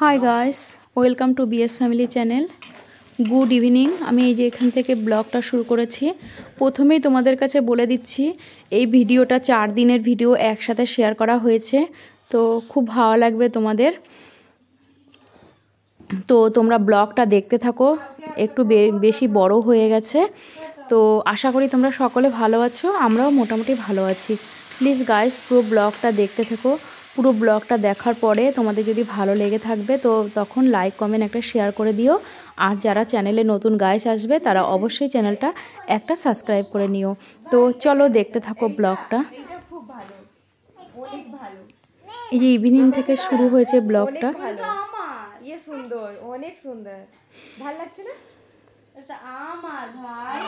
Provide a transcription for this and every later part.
Hi guys, welcome to BS family channel. Good evening. আমি এই যে এখান থেকে ব্লগটা শুরু করেছি। প্রথমেই তোমাদের কাছে বলে দিচ্ছি, এই ভিডিওটা 4 দিনের ভিডিও একসাথে শেয়ার করা হয়েছে, তো খুব ভালো লাগবে তোমাদের। তো তোমরা ব্লগটা দেখতে থাকো, একটু বেশি বড় হয়ে গেছে। তো আশা করি তোমরা সকলে ভালো আছো, আমরাও মোটামুটি ভালো আছি। প্লিজ গাইস, পুরো ব্লগটা দেখতে থাকো। পুরো ব্লগটা দেখার পরে তোমাদের যদি ভালো লেগে থাকবে তো তখন লাইক কমেন্ট একটা শেয়ার করে দিও। আর যারা চ্যানেলে নতুন গাইস আসবে তারা অবশ্যই চ্যানেলটা একটা সাবস্ক্রাইব করে নিও। তো চলো দেখতে থাকো ব্লগটা। এই যে ইভিনিং থেকে শুরু হয়েছে ব্লগটা। সুন্দর, অনেক সুন্দর, ভালো লাগছে না? এটা আমার ভাই,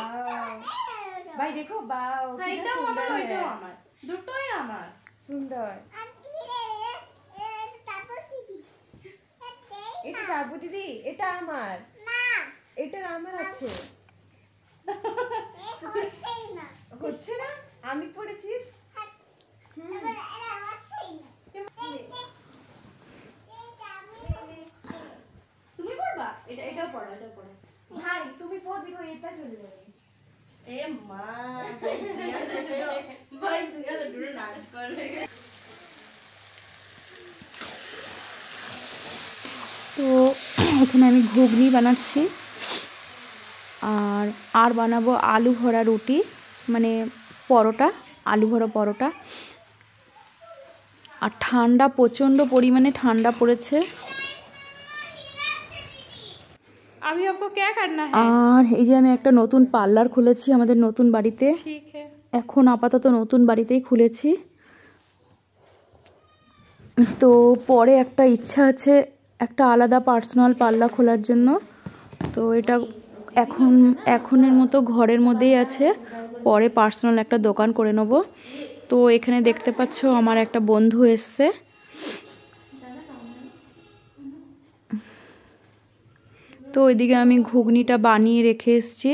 ভাই দেখো, বাও, এটাও আমার, ওইটাও আমার, দুটোই আমার, সুন্দর। এটা বাবু দিদি, এটা আমার না, এটা আমার আছে, হচ্ছে না? আমি পড়েছিস, তুমি পড়বা? এটাও পড়ো, এটাও পড়ো ভাই, তুমি পড়বি তো এটা চলে যাবে। এ মা, ভাই তুই তো দূরে নাচ করবে। তো এখানে আমি ঘুগনি বানাচ্ছি আর বানাবো আলু ভরা রুটি, মানে পরোটা, আলু ভরা পরোটা। আর ঠান্ডা, প্রচণ্ড পরিমাণে ঠান্ডা পড়েছে। अभी आपको क्या करना है? আর এই যে আমি একটা নতুন পার্লার খুলেছি আমাদের নতুন বাড়িতে। ठीक है। এখন আপাতত নতুন বাড়িতেই খুলেছি। তো পরে একটা ইচ্ছা আছে একটা আলাদা পার্সোনাল পার্লার খোলার জন্য। তো এটা এখনের মতো ঘরের মধ্যেই আছে, পরে পার্সোনাল একটা দোকান করে নেব। তো এখানে দেখতে পাচ্ছ আমার একটা বন্ধু এসছে। তো ওইদিকে আমি ঘুগনিটা বানিয়ে রেখে এসেছি।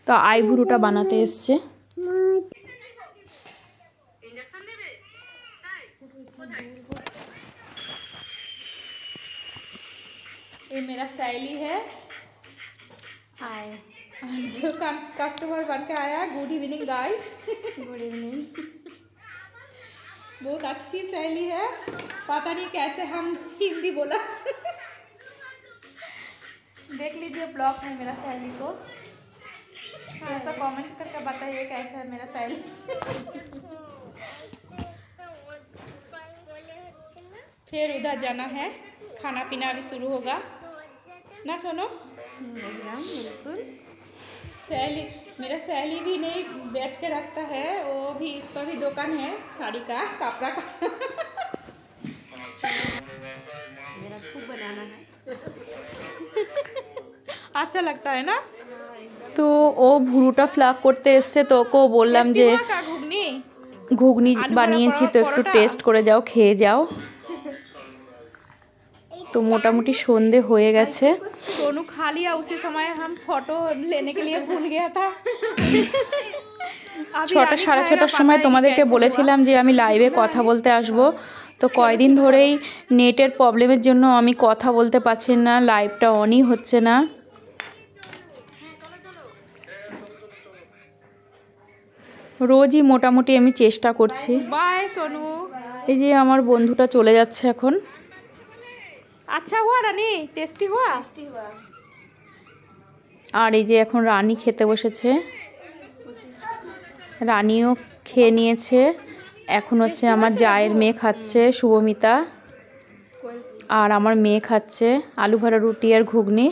তো আইভুরুটা বানাতে এসছে। ये मेरा सहेली है, हाय, जो कस्टमर बन के आया। Good evening guys. Good evening. बहुत अच्छी सहेली है, पता नहीं कैसे हम हिंदी बोला। देख लीजिए ब्लॉग में मेरा सहेली को, थोड़ा सा कमेंट्स करके बताइए कैसा है मेरा सहेली। फिर उधर जाना है, खाना पीना अभी शुरू होगा ना सोनो? एकदम बिल्कुल। सहेली, मेरा सहेली भी नहीं बैठ के रखता है, वो भी, इसका भी दुकान है साड़ी का, कपड़ा का। मेरा खूब बनाना है। अच्छा लगता है ना? তো ও ভুরুটা ফ্লাক করতে এসছে, তো ওকেও বললাম যে ঘুগনি বানিয়েছি, তো একটু টেস্ট করে যাও, খেয়ে যাও। তো মোটামুটি সন্ধে হয়ে গেছে। सोनू खा लिया, उसी समय हम फोटो लेने के लिए भूल गया था। 6টা সাড়ে 6টার সময় তোমাদেরকে বলেছিলাম যে আমি লাইভে কথা বলতে আসব। তো কয়দিন ধরেই নেটের প্রবলেমের জন্য আমি কথা বলতে পারছি না, লাইভটা অনই হচ্ছে না। রোজই মোটামুটি আমি চেষ্টা করছি। बाय सोनू। এই যে আমার বন্ধুটা চলে যাচ্ছে এখন। अच्छा हुआ रानी, टेस्टी हुआ? टेस्टी हुआ। আর এই যে এখন রানী খেতে বসেছে, রানীও খেয়ে নিয়েছে। এখন হচ্ছে আমার জায়ের মেয়ে খাচ্ছে, শুভমিতা, আর আমার মেয়ে খাচ্ছে আলু ভরা রুটি আর ঘুগনি।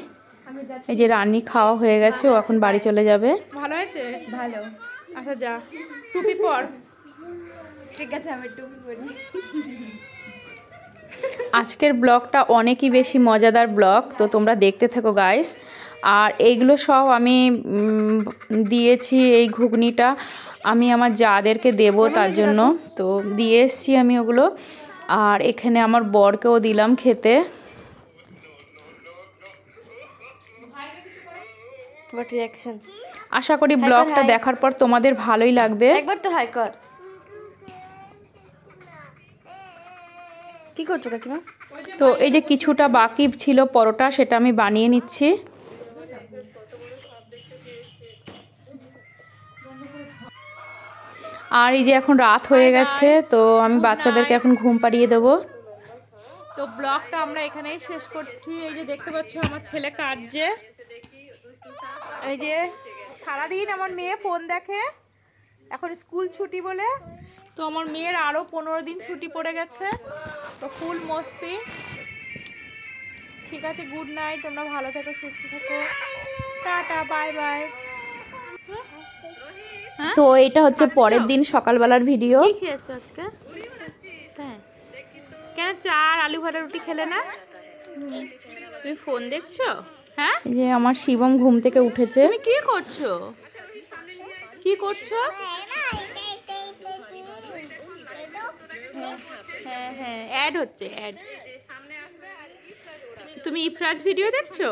এই যে রানী খাওয়া হয়ে গেছে, ও এখন বাড়ি চলে যাবে। ভালো হয়েছে? ভালো। আচ্ছা যা, টুপি পর। ঠিক আছে, আমি টুপি পরি। আজকের ব্লগটা অনেকই বেশি মজাদার ব্লগ, তো তোমরা দেখতে থাকো গাইস। আর এইগুলো সব আমি দিয়েছি, এই ঘুগনিটা আমি আমার যাদেরকে দেব তার জন্য, তো দিয়ে এসছি আমি ওগুলো। আর এখানে আমার বরকেও দিলাম খেতে। What reaction? আশা করি ব্লগটা দেখার পর তোমাদের ভালোই লাগবে। একবার তো হাই কর। কি করছো কাকিমা? তো এই যে কিছুটা বাকি ছিল পরোটা, সেটা আমি বানিয়ে নিচ্ছি। আর এই যে এখন রাত হয়ে গেছে, তো আমি বাচ্চাদেরকে এখন ঘুম পাড়িয়ে দেবো। তো ব্লগটা আমরা এখানেই শেষ করছি। এই যে দেখতে পাচ্ছ আমার ছেলে কাঁদছে। এই যে সারাদিন আমার মেয়ে ফোন দেখে, এখন স্কুল ছুটি বলে। তো আমার মেয়ের আরও 15 দিন ছুটি পড়ে গেছে, তো ফুল মস্তি। ঠিক আছে, গুড নাইট, তোমরা ভালো থেকো, সুস্থ থেকো, টাটা, বাই বাই। তো এটা হচ্ছে পরের দিন সকালবেলার ভিডিও। কি খেয়েছো আজকে? হ্যাঁ, কেন চা আর আলু ভাজা রুটি খেলে না? তুমি ফোন দেখছো? হ্যাঁ, এই যে আমার শিবম ঘুম থেকে উঠেছে। তুমি কি করছো? কি করছো? হ্যাঁ হ্যাঁ, অ্যাড হচ্ছে, অ্যাড। তুমি ইফরাজ ভিডিও দেখছো?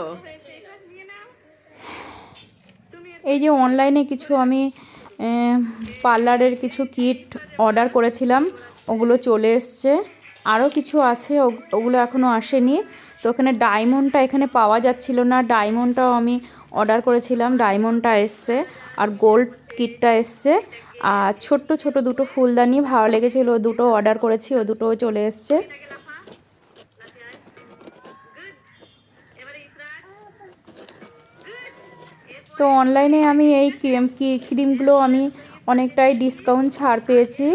এই যে অনলাইনে কিছু আমি পার্লারের কিছু কিট অর্ডার করেছিলাম, ওগুলো চলে এসছে। আরও কিছু আছে, ওগুলো এখনও আসেনি। তো ওখানে ডায়মন্ডটা এখানে পাওয়া যাচ্ছিল না, ডায়মন্ডটাও আমি অর্ডার করেছিলাম, ডায়মন্ডটা এসছে। আর গোল্ড কিটটা এসছে। আর ছোট্ট ছোট দুটো ফুলদানি ভালো লেগেছিলো, দুটো অর্ডার করেছি, ও দুটোও চলে এসছে। তো অনলাইনে আমি এই ক্রিমগুলো আমি অনেকটাই ডিসকাউন্ট ছাড় পেয়েছি।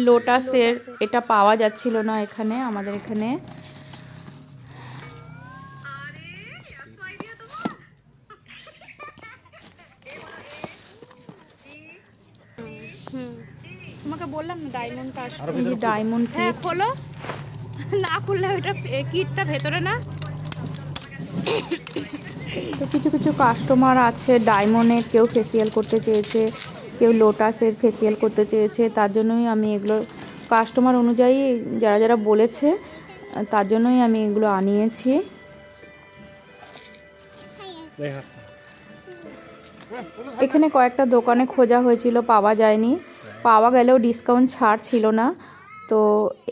লোটাসের এটা পাওয়া যাচ্ছিল না এখানে, আমাদের এখানে। তোমাকে বললাম না ডায়মন্ডটা আসবে। এই যে ডায়মন্ড হ্যাঁ, কিট। খোলো না, খুললে ওইটা কিটটা ভেতরে না। তো কিছু কিছু কাস্টমার আছে ডায়মন্ডের, কেউ ফেসিয়াল করতে চেয়েছে, কেউ লোটাসের ফেসিয়াল করতে চেয়েছে। তার জন্যই আমি এগুলো কাস্টমার অনুযায়ী যারা যারা বলেছে, তার জন্যই আমি এগুলো আনিয়েছি। এখানে কয়েকটা দোকানে খোঁজা হয়েছিল, পাওয়া যায়নি। পাওয়া গেলেও ডিসকাউন্ট ছাড় ছিল না, তো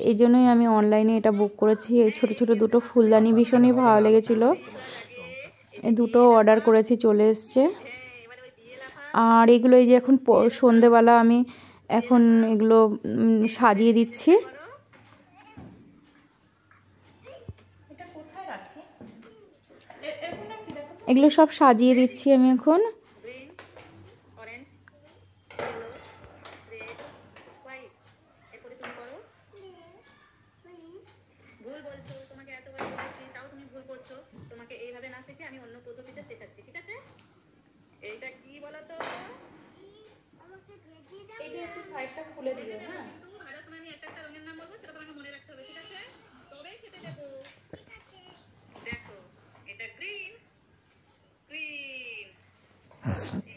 এই জন্যই আমি অনলাইনে এটা বুক করেছি। এই ছোটো ছোটো দুটো ফুলদানি ভীষণই ভালো লেগেছিলো, এই দুটো অর্ডার করেছি, চলে এসছে। আর এগুলো এই যে এখন সন্ধেবেলা আমি এখন এগুলো সাজিয়ে দিচ্ছি। এগুলো সব সাজিয়ে দিচ্ছি আমি এখন। সাইডটা খুলে দিও। হ্যাঁ, দেখো এটা green, green,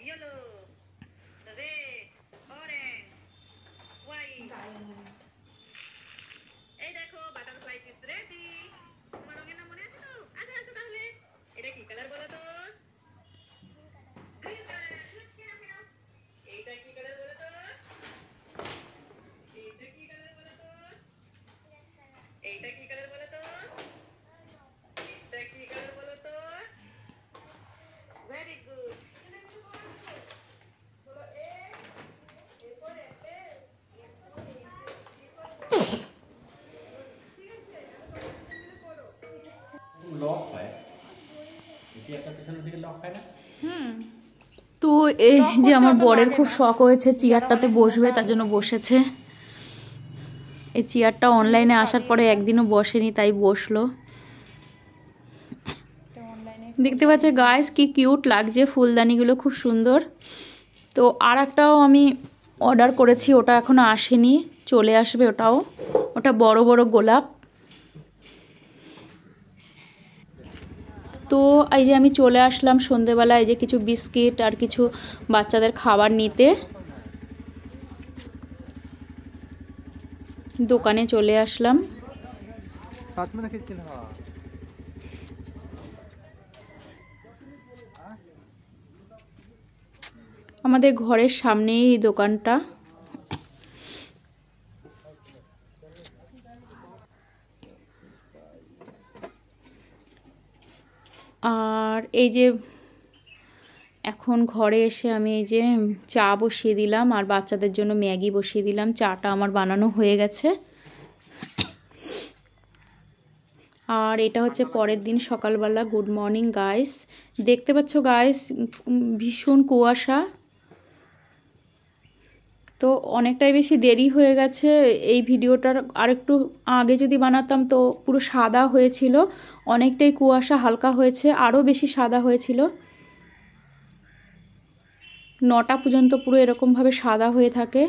yellow, red, orange, white. এই দেখো বাটারফ্লাই চিপস রেডি। তোমার রঙের নাম মনে আছে তো? আচ্ছা আচ্ছা, তাহলে এটা কি কালার বলো তো? Green colour. এইটা কি কালার বলো তো? এইটা কি কালার বলো তো? এইটা কি কালার বলো তো? এইটা কি কালার বলো তো? Very good. লক হয়, একটা পিছনের দিকে লক হয় না। তো এই যে আমার বরের খুব শখ হয়েছে চেয়ারটাতে বসবে, তার জন্য বসেছে। এই চেয়ারটা অনলাইনে আসার পরে একদিনও বসেনি, তাই বসলো। দেখতে পাচ্ছে গাইস কি কিউট লাগছে, ফুলদানিগুলো খুব সুন্দর। তো আর একটাও আমি অর্ডার করেছি, ওটা এখনো আসেনি, চলে আসবে ওটাও। ওটা বড় বড় গোলাপ। তো এই যে আমি চলে আসলাম সন্ধেবেলা, এই যে কিছু বিস্কিট আর কিছু বাচ্চাদের খাবার নিতে দোকানে চলে আসলাম। साथ में रखे चिन्ह। আমাদের ঘরের সামনেই এই দোকানটা। আর এই যে এখন ঘরে এসে আমি এই যে চা বসিয়ে দিলাম আর বাচ্চাদের জন্য ম্যাগি বসিয়ে দিলাম। চাটা আমার বানানো হয়ে গেছে। আর এটা হচ্ছে পরের দিন সকালবেলা। Good morning guys. দেখতে পাচ্ছ গাইস ভীষণ কুয়াশা, তো অনেকটাই বেশি দেরি হয়ে গেছে। এই ভিডিওটার আরেকটু আগে যদি বানাতাম তো পুরো সাদা হয়েছিল, অনেকটাই কুয়াশা হালকা হয়েছে, আরও বেশি সাদা হয়েছিল। 9টা পর্যন্ত পুরো এরকমভাবে সাদা হয়ে থাকে।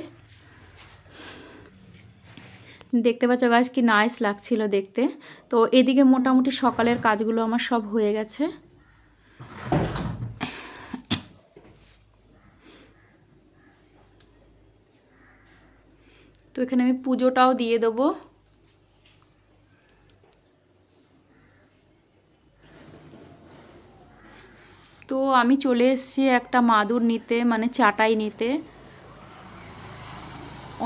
দেখতে পাচ্ছ গাছ কি নাইস লাগছিল দেখতে। তো এদিকে মোটামুটি সকালের কাজগুলো আমার সব হয়ে গেছে। তো এখানে আমি পুজোটাও দিয়ে দেবো। তো আমি চলে এসেছি একটা মাদুর নিতে, মানে চাটাই নিতে।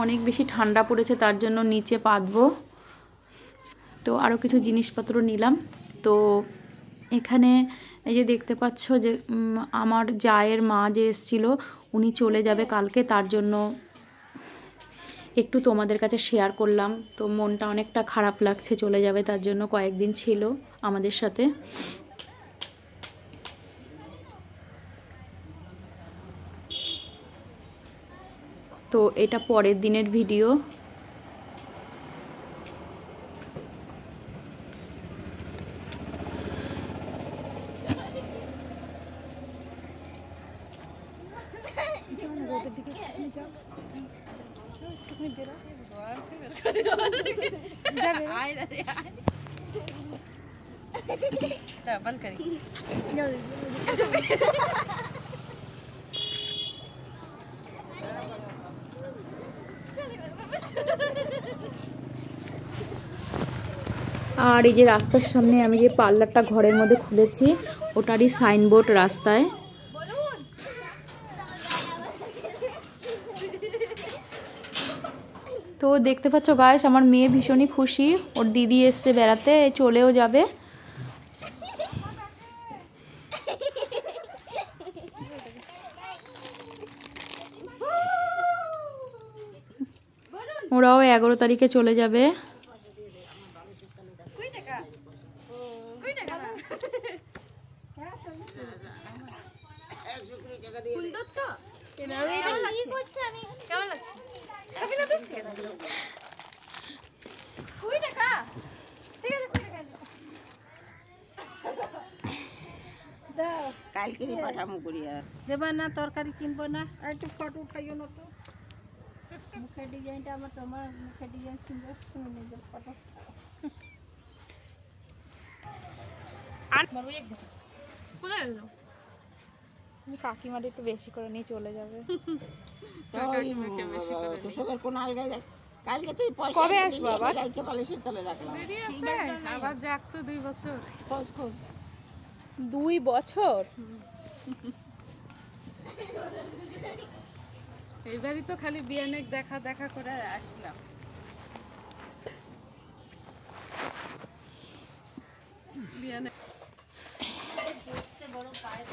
অনেক বেশি ঠান্ডা পড়েছে তার জন্য নিচে পাতবো। তো আরও কিছু জিনিসপত্র নিলাম। তো এখানে এই যে দেখতে পাচ্ছ যে আমার জায়ের মা যে এসেছিল উনি চলে যাবে কালকে, তার জন্য একটু তোমাদের কাছে শেয়ার করলাম। তো মনটা অনেকটা খারাপ লাগছে, চলে যাবে তার জন্য। কয়েকদিন ছিল আমাদের সাথে। তো এটা পরের দিনের ভিডিও। बंद करी। আর এই যে রাস্তার সামনে আমি যে পার্লারটা ঘরের মধ্যে খুলেছি ওটারই সাইনবোর্ড রাস্তায়। তো দেখতে পাচ্ছ গাইস আমার মেয়ে ভীষণই খুশি, ওর দিদি এসছে বেড়াতে, চলেও যাবে। ওরাও 11 তারিখে চলে যাবে। কালকে পাঠামো করিয়া দেবা না, তরকারি কিনবো না, একটু ফটো উঠাইও না তো। মুখের ডিজাইনটা আমার, তোমার মুখের ডিজাইন সুন্দর, শুনে যে ফটো কাকিমার একটু বেশি করে নিয়ে চলে যাবে। তোষকের কোন আলগাই দেখ। কালকে তুই পয়সা কবে আসবো আবার? কালকে পালিশের তলে রাখলাম। আবার যাক তো 2 বছর। খোঁজ খোঁজ 2 বছর? এবারই তো খালি বিয়ানে দেখা দেখা করে আসলাম। বিয়ানে বসতে বড় পায়ে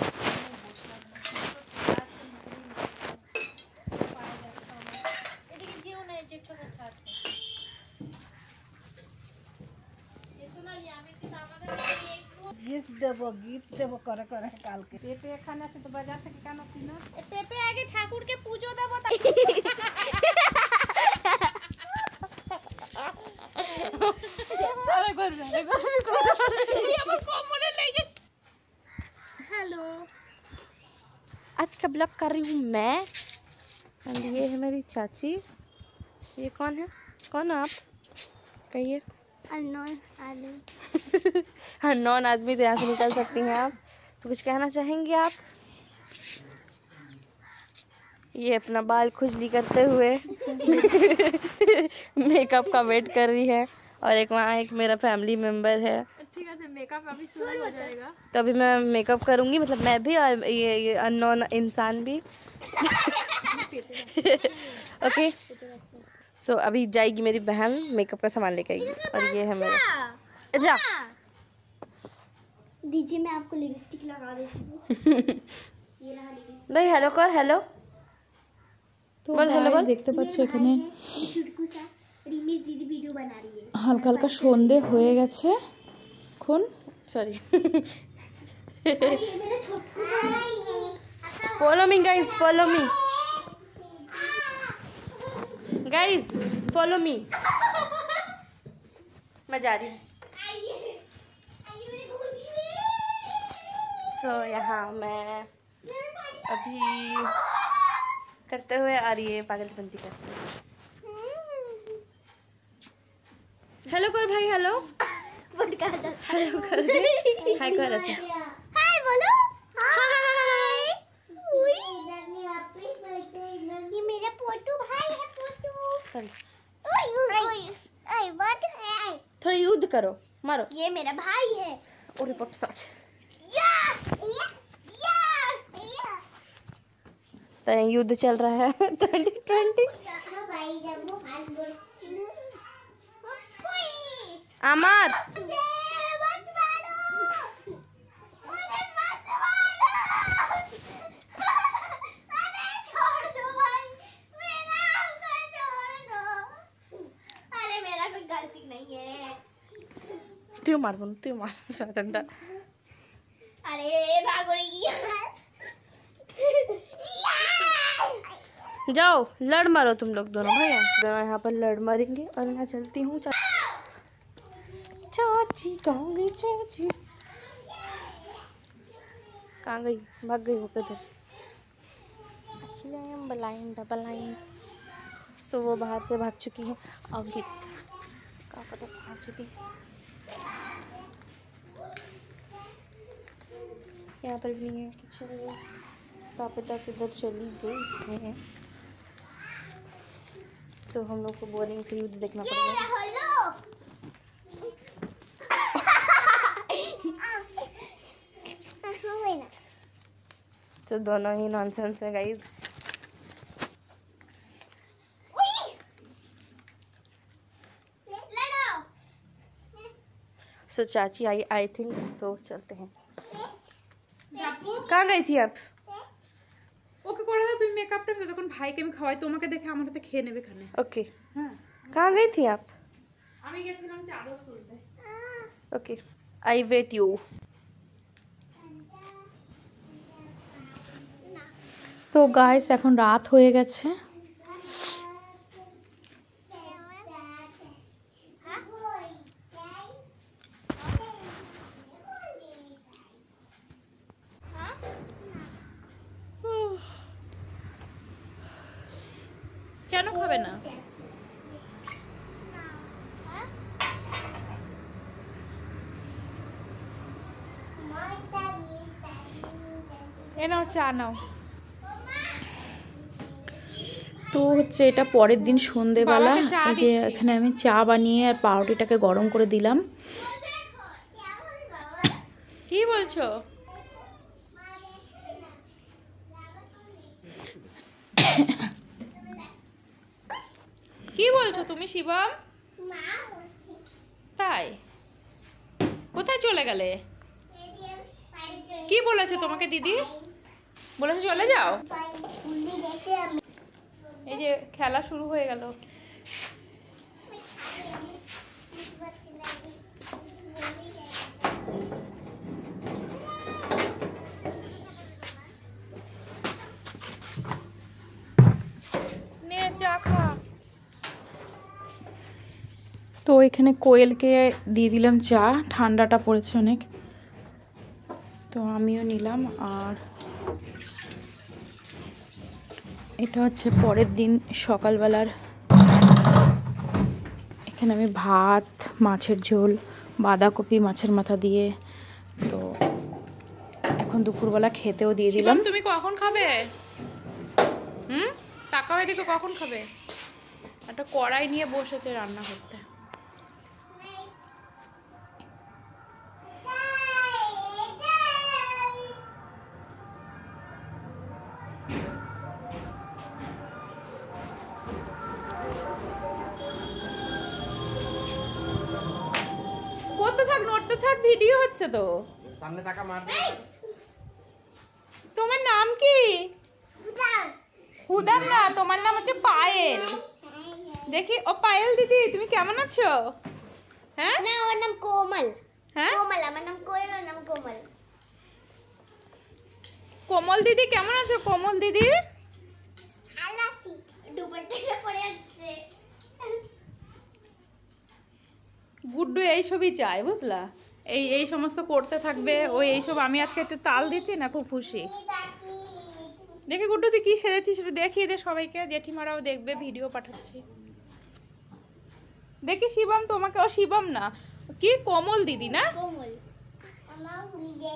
এদিকে যেও না, যে ছোট আছে। गिफ्ट देबो करे करे कालके। पेपे खाना से तो बाजार से केन किनो? पेपे आगे ठाकुर के पूजो देबो त हेलो, आज का ब्लॉग कर रही हूँ मैं, और ये है मेरी चाची। ये कौन है? कौन है आप? कहिए। अननोन आदमी तो यहाँ से निकल सकती हैं आप। तो कुछ कहना चाहेंगे आप? ये अपना बाल खुजली करते हुए मेकअप का वेट कर रही है। और एक वहाँ एक मेरा फैमिली मेम्बर है। ठीक है, मेकअप अभी शुरू हो जाएगा। तो अभी मैं मेकअप करूँगी, मतलब मैं भी और ये अननोन इंसान भी। ओके सो अभी जाएगी मेरी बहन मेकअप का सामान लेके आएगी। और ये है मेरा जा दीजिए, मैं आपको लिपस्टिक लगा देती हूँ। ये रहा लिपस्टिक। भाई हेलो कर, हेलो তো বল, hello বল। দেখতে পাচ্ছ এখানে छुटकू सा रिमी दीदी वीडियो बना रही है। হালকা হালকা সন্ধে হয়ে গেছে এখন। सॉरी अरे ये मेरा छुटकू सा भाई है। Follow me guys, follow me guys, follow me. मैं जा रही हूँ। सो यहाँ मैं अभी करते हुए आ रही है पागलपंती करते हुए। हेलो कर भाई, हेलो हेलो कर दे, हाय कर ऐसे। हाय बोलो। हाय। ये मेरा पोटू भाई है, पोटू। सॉरी, ओए ओए ओए व्हाट है? थोड़ा युद्ध करो, मारो। ये मेरा भाई है। और रिपोर्ट शॉट तो युद्ध चल रहा है 2020। अमर गलती नहीं है। तू मार बन, तू मार चंटा। अरे भागो रही जाओ लड़ मारो तुम लोग दोनों भाई, दोनों यहाँ पर लड़ मारेंगे। और मैं चलती हूँ। चाची कहाँ गई? चाची कहाँ गई? भाग गई वो किधर? Blind blind. सो वो बाहर से भाग चुकी है। अंकित का पता कहाँ चुकी। यहाँ पर भी है कि चलो का पता किधर चली गई है। सो हम लोग को बोरिंग से युद्ध देखना पड़ेगा। तो दोनों ही नॉनसेंस है गाइस। सो चाची आई थिंक तो चलते हैं। कहाँ गई थी आप? ওকে করে দাও, তুমি মেকআপটা ফেলে তখন ভাইকে আমি খাওয়াই, তোমাকে দেখে আমার হাতে খেয়ে নেবে খানে। ओके হ্যাঁ, कहाँ गई थी आप? আমি গেছিলাম চাদর তুলতে। Okay I wait you. তো গাইস এখন রাত হয়ে গেছে। কেন খাবে না? এ নাও চা নাও। তো হচ্ছে এটা পরের দিন সন্ধেবেলা। বাবাকে চা এই যে দিচ্ছি। এখানে আমি চা বানিয়ে আর পাউরুটিটাকে গরম করে দিলাম। কি বলছো? কি বলছো তুমি শিবম? তাই কোথায় চলে গেলে? কি বলেছে তোমাকে দিদি? বলেছে চলে যাও? এই যে খেলা শুরু হয়ে গেল। নে চা খা। তো এখানে কোয়েলকে দিয়ে দিলাম চা, ঠান্ডাটা পড়েছে অনেক, তো আমিও নিলাম। আর এটা হচ্ছে পরের দিন সকালবেলার। এখানে আমি ভাত, মাছের ঝোল, বাঁধাকপি মাছের মাথা দিয়ে, তো এখন দুপুরবেলা খেতেও দিয়ে দিলাম। শিবম তুমি কখন খাবে? তাকাও এদিকে, কখন খাবে? একটা কড়াই নিয়ে বসেছে রান্না করতে। ভিডিও হচ্ছে তো। सामने ताका मार दे। তোমার নাম কি? হুদাম না, তোমার নাম হচ্ছে পায়েল। দেখি, ও পায়েল দিদি তুমি কেমন আছো? হ্যাঁ না ওর নাম কোমল। হ্যাঁ কোমল, আমার নাম কোয়েল, ওর নাম কোমল। কোমল দিদি কেমন আছো? কোমল দিদি ভালো আছি। দুপুরটা পড়ে যাচ্ছে। গুড্ডু এইসবই চায় বুঝলা, এই সমস্ত করতে থাকবে ওই এইসব। আমি আজকে একটু তাল দিচ্ছি না, খুব খুশি। দেখি গুড্ডু তুই কি সেরেছিস একটু দেখিয়ে দে সবাইকে, জেঠিমারাও দেখবে, ভিডিও পাঠাচ্ছি। দেখি শিবম তোমাকে, ও শিবম না, কি কোমল দিদি না? কোমল। আমার নিজে